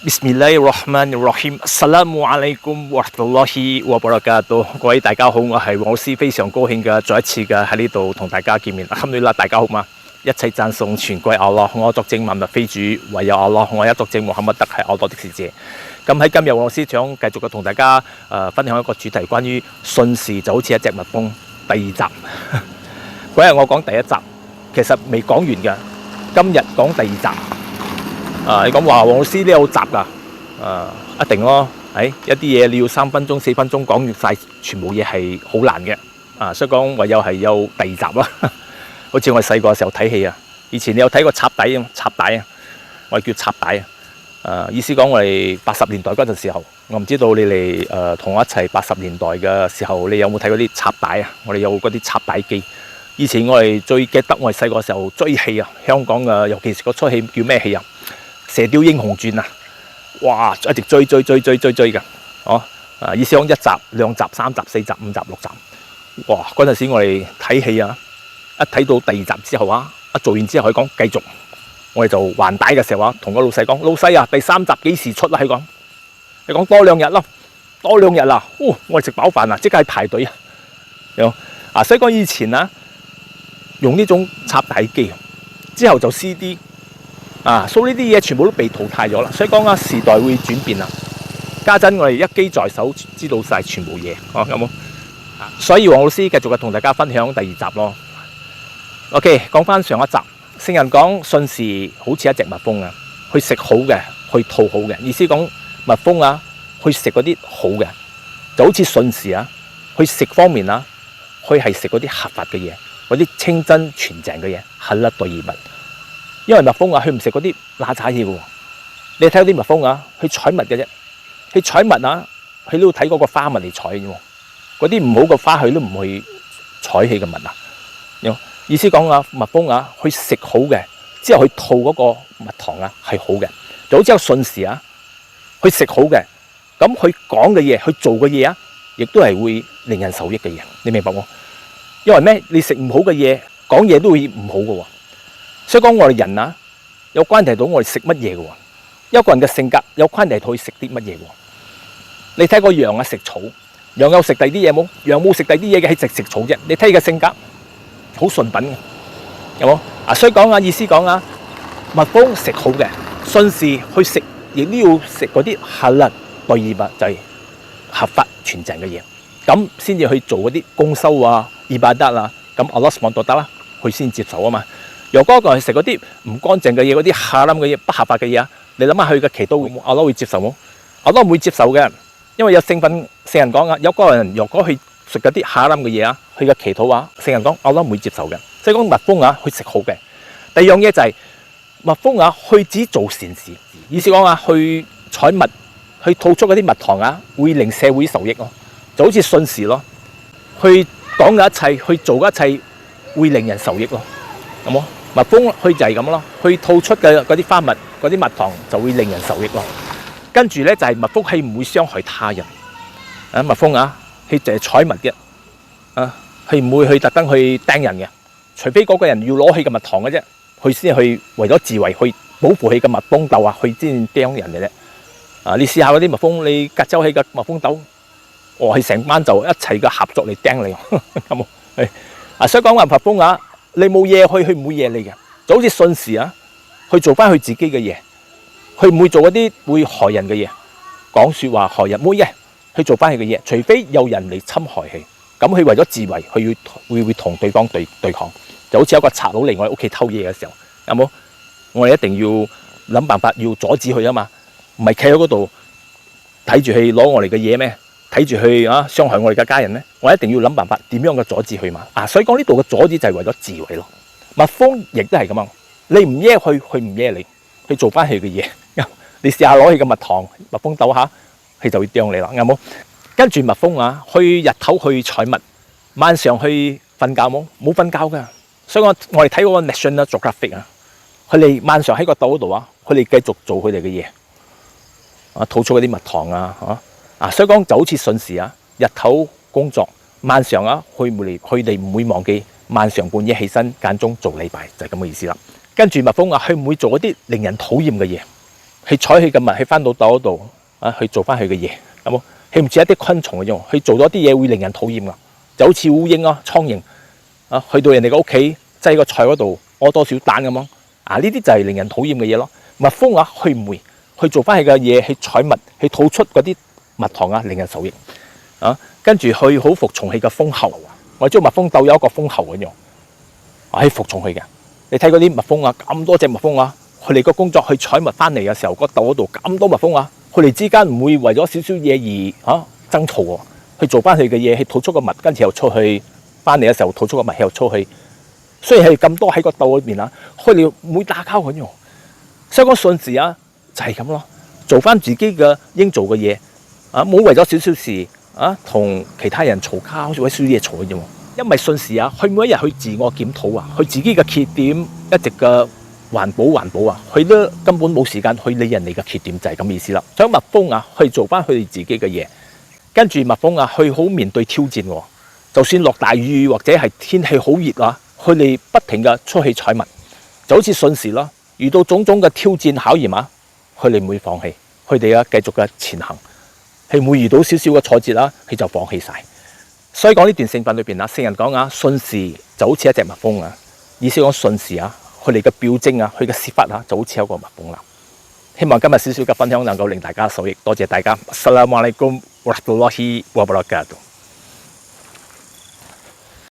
Bismillahirrahmanirrahim. Assalamualaikum warahmatullahi wabarakatuh。各位大家好，我係黃老師，非常高興嘅再一次嘅喺呢度同大家見面。Alhamdulillah，大家好嘛？一切讚頌全歸阿拉，我作證萬物非主，唯有阿拉。我一作證穆罕默德係阿拉的使者。咁喺今日，黃老師想繼續嘅同大家分享一個主題，關於信士就好似一隻蜜蜂第二集。嗰日我講第一集，其實未講完嘅，今日講第二集。你講話黃老師呢有集㗎？一定咯，一啲嘢你要3分鐘、4分鐘講完晒，全部嘢係好難嘅。所以講唯有係有第二集啦。好似我細個嘅時候睇戲啊，以前你有睇過插帶啊，我哋叫插帶啊。意思講我哋80年代嗰陣時候，我唔知道你哋同我一齊80年代嘅時候，你有冇睇嗰啲插帶啊？我哋有嗰啲插帶機。以前我哋最記得我哋細個時候追戲啊，香港嘅尤其是嗰出戲叫咩戲啊？《射雕英雄傳》啊，哇！一直追㗎，意思講1集、2集、3集、4集、5集、6集，哇！嗰陣時我哋睇戲啊，一睇到第2集之後啊，一做完之後佢講繼續，我哋就還帶嘅時候啊，同個老細講：老細啊，第3集幾時出啊？佢講多2日咯，多2日啦，我哋食飽飯啊，即刻去排隊啊！所以講以前啊，用呢種插帶機，之後就 CD。所以呢啲嘢全部都被淘汰咗啦，所以講時代會轉變啦。家陣我哋一機在手，知道晒全部嘢，有冇？所以黃老師繼續嘅同大家分享第2集咯。OK， 講翻上一集，聖人講信士好似一隻蜜蜂啊，去食好嘅，去吐好嘅。意思講蜜蜂啊，去食嗰啲好嘅，就好似信士啊，去食方面啊，佢係食嗰啲合法嘅嘢，嗰啲清真純正嘅嘢，係啦對物。因為蜜蜂啊，佢唔食嗰啲邋遢嘢嘅喎。你睇嗰啲蜜蜂啊，去採蜜嘅啫。去採蜜啊，佢都要睇嗰個花蜜嚟採嘅喎。嗰啲唔好嘅花，佢都唔去採起嘅蜜啊。意思講啊，蜜蜂啊，去食好嘅，之後去吐嗰個蜜糖啊，係好嘅。就好似個信士啊，去食好嘅，咁佢講嘅嘢，去做嘅嘢啊，亦都係會令人受益嘅嘢。你明白冇？因為咩？你食唔好嘅嘢，講嘢都會唔好嘅喎。所以講我哋人啊，有關係到我哋食乜嘢嘅喎，一個人嘅性格有關係到佢食啲乜嘢喎。你睇個羊啊，食草，羊有食第啲嘢冇？羊冇食第啲嘢嘅，係食草啫。你睇佢嘅性格好順品嘅，有冇？所以講啊，意思講啊，蜜蜂食好嘅，信士去食，亦都要食嗰啲哈勒對物，就係合法純正嘅嘢，咁先至去做嗰啲公修啊、伊巴德啊，咁阿拉斯旺都得啦，佢先接受啊嘛。若果一個人食嗰啲唔乾淨嘅嘢，嗰啲哈林嘅嘢、不合法嘅嘢啊，你諗下佢嘅祈禱，阿拉會接受冇？阿拉唔會接受嘅，因為有聖人講啊，有個人若果去食嗰啲哈林嘅嘢啊，佢嘅祈禱啊，聖人講阿拉唔會接受嘅。所以講蜜蜂啊，去食好嘅。第二樣嘢就係蜜蜂啊，去只做善事，意思講啊，去採蜜，去吐出嗰啲蜜糖啊，會令社會受益咯。就好似信士咯，去講嘅一切，去做嘅一切，會令人受益咯，有冇？蜜蜂佢就係咁咯，佢吐出嘅嗰啲花蜜、嗰啲蜜糖就會令人受益咯。跟住咧就係蜜蜂係唔會傷害他人。蜜蜂啊，佢就係採蜜嘅，佢唔會去特登去叮人嘅，除非嗰個人要攞佢嘅蜜糖嘅啫，佢先去為咗自衛去保護佢嘅蜜蜂竇啊，佢先叮人嘅啫。你試下嗰啲蜜蜂，你隔周起嘅蜜蜂竇，係成班就一齊嘅合作嚟叮你，咁所以講話蜜蜂啊。你冇嘢佢唔會惹你嘅，就好似信士啊，去做翻佢自己嘅嘢，佢唔會做嗰啲會害人嘅嘢，講説話害人冇嘅，去做翻佢嘅嘢，除非有人嚟侵害佢，咁佢為咗自衛，佢會同對方對抗，就好似有個賊佬嚟我哋屋企偷嘢嘅時候，有冇？我哋一定要諗辦法要阻止佢啊嘛，唔係企喺嗰度睇住佢攞我哋嘅嘢咩？睇住佢傷害我哋嘅家人咧，我一定要諗辦法點樣嘅阻止佢嘛。所以講呢度嘅阻止就係為咗自衛咯。蜜蜂亦都係咁樣，你唔惹佢，佢唔惹你，去做翻佢嘅嘢。你試下攞佢嘅蜜糖，蜜蜂竇下，佢就會啄你啦，啱冇？跟住蜜蜂啊，去日頭去採蜜，晚上去瞓覺冇瞓覺㗎。所以我哋睇嗰個 National Geographic 啊，佢哋晚上喺個竇嗰度啊，佢哋繼續做佢哋嘅嘢，吐出嗰啲蜜糖啊，所以講就好似信士啊，日頭工作，晚上啊，佢哋唔會忘記晚上半夜起身間中做禮拜，就係咁嘅意思啦。跟住蜜蜂啊，佢唔會做一啲令人討厭嘅嘢，去採佢嘅蜜，去翻到竇嗰度啊，去做翻佢嘅嘢，有冇？佢唔似一啲昆蟲嘅樣，佢做咗啲嘢會令人討厭噶，就好似烏蠅啊、蒼蠅啊，去到人哋嘅屋企擠個菜嗰度屙多少蛋咁樣啊，呢啲就係令人討厭嘅嘢咯。蜜蜂啊，佢唔會去做翻佢嘅嘢，去採蜜，去吐出嗰啲蜜糖啊，令人受益啊。跟住佢好服從佢嘅蜂后，我知道蜜蜂竇有一個蜂后嘅樣，係服從佢嘅。你睇嗰啲蜜蜂啊，咁多隻蜜蜂啊，佢哋個工作去採蜜翻嚟嘅時候，個竇嗰度咁多蜜蜂啊，佢哋之間唔會為咗少少嘢而爭吵喎，去做翻佢嘅嘢，去吐出個蜜，跟住又出去翻嚟嘅時候吐出個蜜又出去。雖然係咁多喺個竇裏邊啊，佢哋唔會打交嘅樣。所以講順時啊，就係咁咯，做翻自己嘅應做嘅嘢啊，冇為咗少少事啊同其他人嘈交，為少少嘢嘈嘅啫。因為順時啊，佢每一日去自我檢討啊，佢自己嘅缺點一直嘅環保啊，佢都根本冇時間去理人哋嘅缺點，就係咁意思啦。想蜜蜂啊去做翻佢哋自己嘅嘢，跟住蜜蜂啊去好面對挑戰喎，就算落大雨或者係天氣好熱啊，佢哋不停嘅出去採蜜，就好似順時啦。遇到種種嘅挑戰考驗啊，佢哋唔會放棄，佢哋啊繼續嘅前行，係唔會遇到少少嘅挫折啦，佢就放棄晒。所以講呢段聖訓裏邊啊，聖人講啊，順時就好似一隻蜜蜂啊，意思講順時啊，佢哋嘅表徵啊，佢嘅說法啊，就好似一個蜜蜂啦。希望今日少少嘅分享能夠令大家受益，多謝大家。Assalamualaikum warahmatullahi wabarakatuh。